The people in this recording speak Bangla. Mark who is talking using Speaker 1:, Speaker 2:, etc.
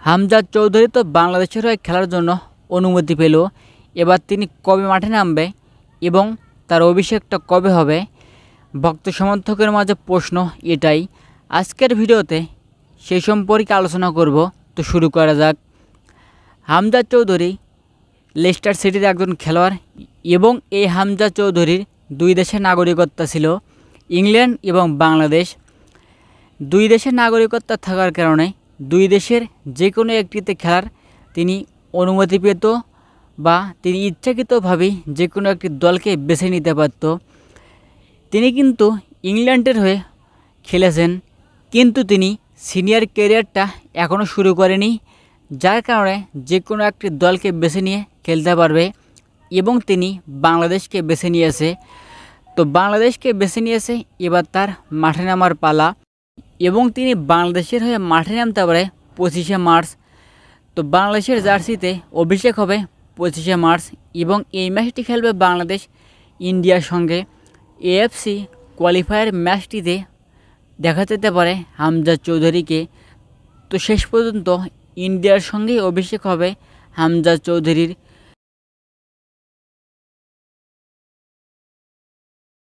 Speaker 1: হামজা চৌধুরী তো বাংলাদেশের হয়ে খেলার জন্য অনুমতি পেল। এবার তিনি কবে মাঠে নামবে এবং তার অভিষেকটা কবে হবে, ভক্ত সমর্থকের মাঝে প্রশ্ন এটাই। আজকের ভিডিওতে সেই সম্পর্কে আলোচনা করব। তো শুরু করা যাক। হামজা চৌধুরী লেস্টার সিটির একজন খেলোয়াড় এবং এই হামজা চৌধুরীর দুই দেশের নাগরিকত্ব ছিল, ইংল্যান্ড এবং বাংলাদেশ। দুই দেশের নাগরিকত্ব থাকার কারণে দুই দেশের যে কোনো একটিতে খেলার তিনি অনুমতি পেত বা তিনি ইচ্ছাকৃতভাবেই যে কোনো একটি দলকে বেছে নিতে পারত। তিনি কিন্তু ইংল্যান্ডের হয়ে খেলেছেন, কিন্তু তিনি সিনিয়র ক্যারিয়ারটা এখনও শুরু করেনি, যার কারণে যে কোনো একটি দলকে বেছে নিয়ে খেলতে পারবে। এবং তিনি বাংলাদেশকে বেছে নিয়েছে। তো বাংলাদেশকে বেছে নিয়েছে, এবার তার মাঠে নামার পালা এবং তিনি বাংলাদেশের হয়ে মাঠে নামতে পারে 25শে মার্চ। তো বাংলাদেশের জার্সিতে অভিষেক হবে 25শে মার্চ এবং এই ম্যাচটি খেলবে বাংলাদেশ ইন্ডিয়ার সঙ্গে। এএফসি কোয়ালিফায়ার ম্যাচটিতে দেখা যেতে পারে হামজা চৌধুরীকে। তো শেষ পর্যন্ত ইন্ডিয়ার সঙ্গেই অভিষেক হবে হামজা চৌধুরীর।